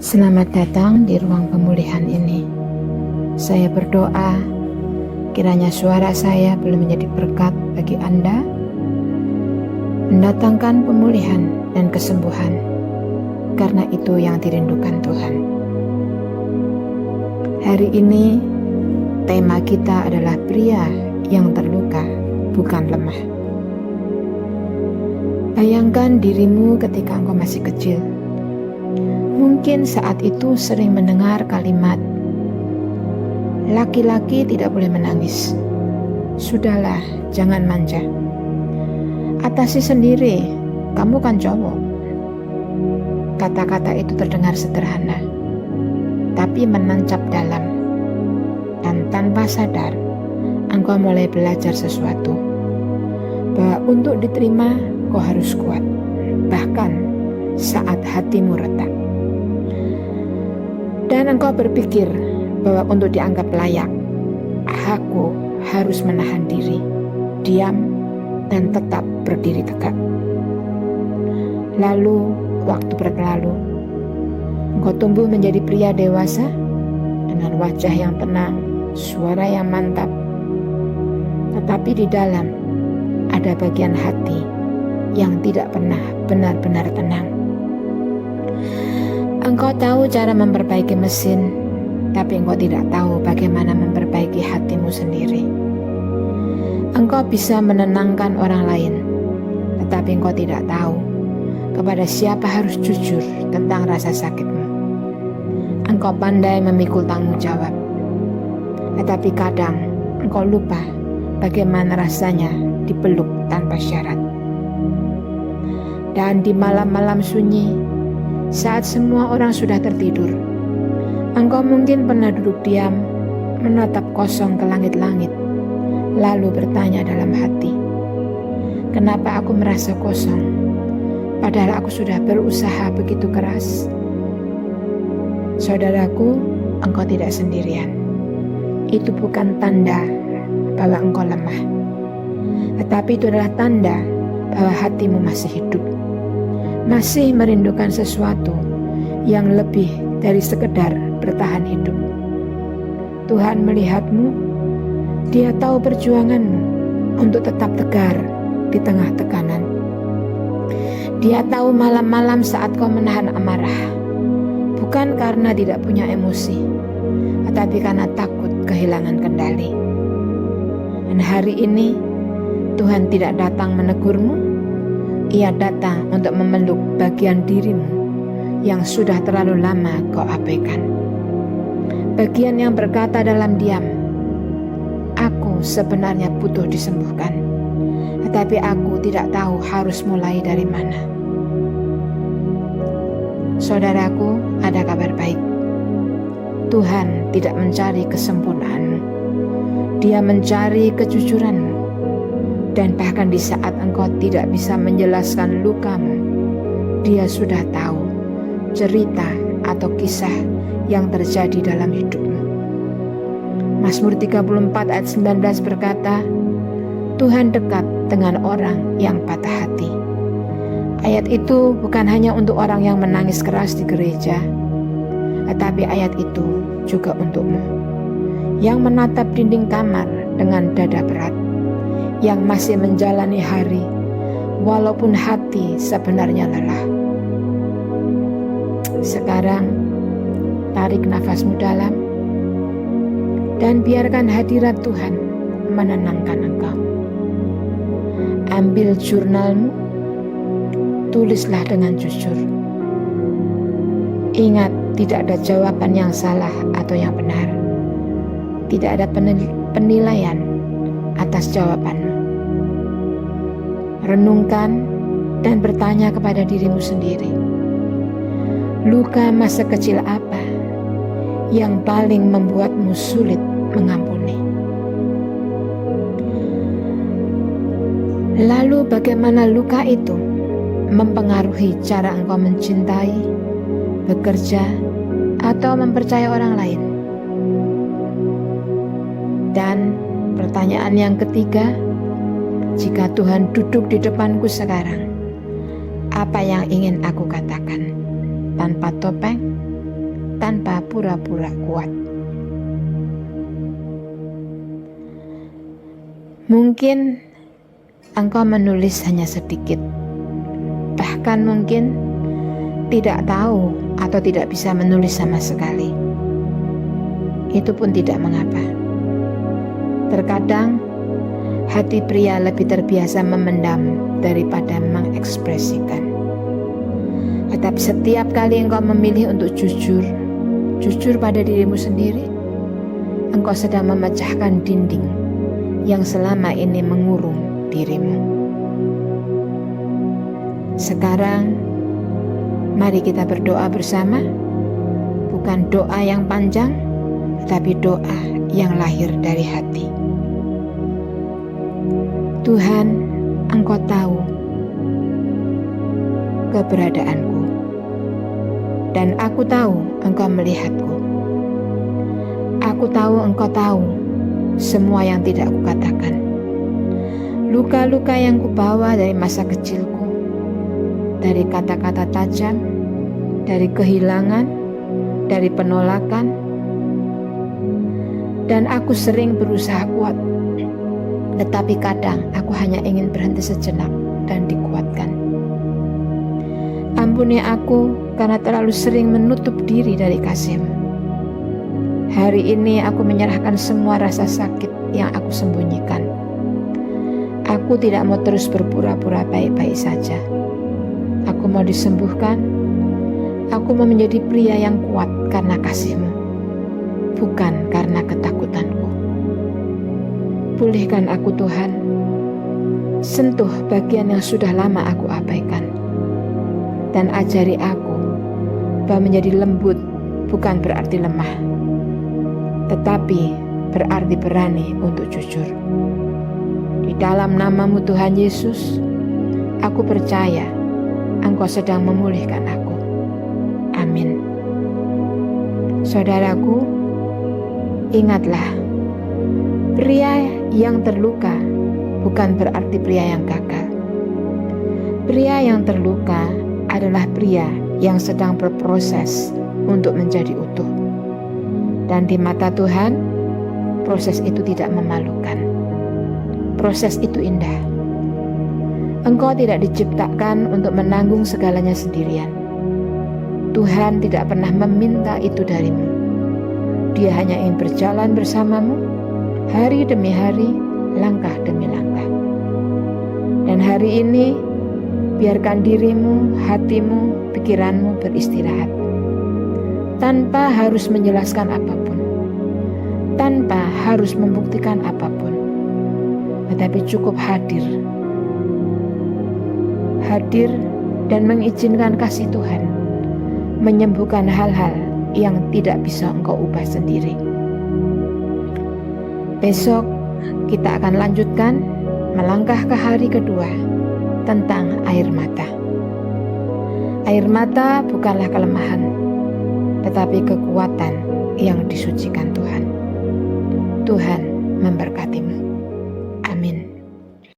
Selamat datang di ruang pemulihan ini. Saya berdoa kiranya suara saya boleh menjadi berkat bagi Anda, mendatangkan pemulihan dan kesembuhan, karena itu yang dirindukan Tuhan. Hari ini tema kita adalah pria yang terluka, bukan lemah. Bayangkan dirimu ketika engkau masih kecil. Mungkin saat itu sering mendengar kalimat, laki-laki tidak boleh menangis. Sudahlah, jangan manja. Atasi sendiri, kamu kan cowok. Kata-kata itu terdengar sederhana, tapi menancap dalam. Dan tanpa sadar, engkau mulai belajar sesuatu. Bahwa untuk diterima, kau harus kuat. Bahkan saat hatimu retak. Dan engkau berpikir bahwa untuk dianggap layak, aku harus menahan diri, diam, dan tetap berdiri tegak. Lalu, waktu berlalu, engkau tumbuh menjadi pria dewasa dengan wajah yang tenang, suara yang mantap. Tetapi di dalam ada bagian hati yang tidak pernah benar-benar tenang. Engkau tahu cara memperbaiki mesin, tapi engkau tidak tahu bagaimana memperbaiki hatimu sendiri. Engkau bisa menenangkan orang lain, tetapi engkau tidak tahu kepada siapa harus jujur tentang rasa sakitmu. Engkau pandai memikul tanggung jawab, tetapi kadang engkau lupa bagaimana rasanya dipeluk tanpa syarat. Dan di malam-malam sunyi, saat semua orang sudah tertidur, engkau mungkin pernah duduk diam, menatap kosong ke langit-langit, lalu bertanya dalam hati, kenapa aku merasa kosong, padahal aku sudah berusaha begitu keras? Saudaraku, engkau tidak sendirian. Itu bukan tanda bahwa engkau lemah, tetapi itu adalah tanda bahwa hatimu masih hidup, masih merindukan sesuatu yang lebih dari sekedar bertahan hidup. Tuhan melihatmu, Dia tahu perjuanganmu untuk tetap tegar di tengah tekanan. Dia tahu malam-malam saat kau menahan amarah, bukan karena tidak punya emosi, tetapi karena takut kehilangan kendali. Dan hari ini Tuhan tidak datang menegurmu, Ia datang untuk memeluk bagian dirimu yang sudah terlalu lama kau abaikan. Bagian yang berkata dalam diam, aku sebenarnya butuh disembuhkan, tetapi aku tidak tahu harus mulai dari mana. Saudaraku, ada kabar baik. Tuhan tidak mencari kesempurnaanmu, Dia mencari kejujuranmu. Dan bahkan di saat engkau tidak bisa menjelaskan lukamu, Dia sudah tahu cerita atau kisah yang terjadi dalam hidupmu. Mazmur 34 ayat 19 berkata, Tuhan dekat dengan orang yang patah hati. Ayat itu bukan hanya untuk orang yang menangis keras di gereja, tetapi ayat itu juga untukmu, yang menatap dinding kamar dengan dada berat, yang masih menjalani hari walaupun hati sebenarnya lelah. Sekarang tarik nafasmu dalam dan biarkan hadirat Tuhan menenangkan engkau. Ambil jurnalmu, tulislah dengan jujur. Ingat, tidak ada jawaban yang salah atau yang benar. Tidak ada penilaian atas jawabanmu. Renungkan dan bertanya kepada dirimu sendiri, luka masa kecil apa yang paling membuatmu sulit mengampuni? Lalu bagaimana luka itu mempengaruhi cara engkau mencintai, bekerja, atau mempercayai orang lain? Dan pertanyaan yang ketiga, jika Tuhan duduk di depanku sekarang, apa yang ingin aku katakan? Tanpa topeng tanpa pura-pura kuat. Mungkin engkau menulis hanya sedikit, bahkan mungkin tidak tahu atau tidak bisa menulis sama sekali. Itu pun tidak mengapa. Terkadang hati pria lebih terbiasa memendam daripada mengekspresikan. Tetapi setiap kali engkau memilih untuk jujur pada dirimu sendiri, engkau sedang memecahkan dinding yang selama ini mengurung dirimu. Sekarang, mari kita berdoa bersama, bukan doa yang panjang, tetapi doa yang lahir dari hati. Tuhan, Engkau tahu keberadaanku, dan aku tahu Engkau melihatku. Aku tahu Engkau tahu semua yang tidak kukatakan. Luka-luka yang kubawa dari masa kecilku, dari kata-kata tajam, dari kehilangan, dari penolakan, dan aku sering berusaha kuat, tetapi kadang aku hanya ingin berhenti sejenak dan dikuatkan. Ampuni aku karena terlalu sering menutup diri dari kasih-Mu. Hari ini aku menyerahkan semua rasa sakit yang aku sembunyikan. Aku tidak mau terus berpura-pura baik-baik saja. Aku mau disembuhkan. Aku mau menjadi pria yang kuat karena kasih-Mu, bukan karena ketakutanku. Pulihkan aku Tuhan. Sentuh bagian yang sudah lama aku abaikan. Dan ajari aku bahwa menjadi lembut bukan berarti lemah, tetapi berarti berani untuk jujur. Di dalam nama-Mu Tuhan Yesus, aku percaya Engkau sedang memulihkan aku. Amin. Saudaraku, ingatlah, pria yang terluka bukan berarti pria yang gagal. Pria yang terluka adalah pria yang sedang berproses untuk menjadi utuh. Dan di mata Tuhan, proses itu tidak memalukan. Proses itu indah. Engkau tidak diciptakan untuk menanggung segalanya sendirian. Tuhan tidak pernah meminta itu darimu. Dia hanya ingin berjalan bersamamu, hari demi hari, langkah demi langkah. Dan hari ini, biarkan dirimu, hatimu, pikiranmu beristirahat. Tanpa harus menjelaskan apapun, tanpa harus membuktikan apapun, tetapi cukup hadir dan mengizinkan kasih Tuhan menyembuhkan hal-hal yang tidak bisa engkau ubah sendiri. Besok kita akan lanjutkan melangkah ke hari kedua tentang air mata. Air mata bukanlah kelemahan, tetapi kekuatan yang disucikan Tuhan. Tuhan memberkatimu.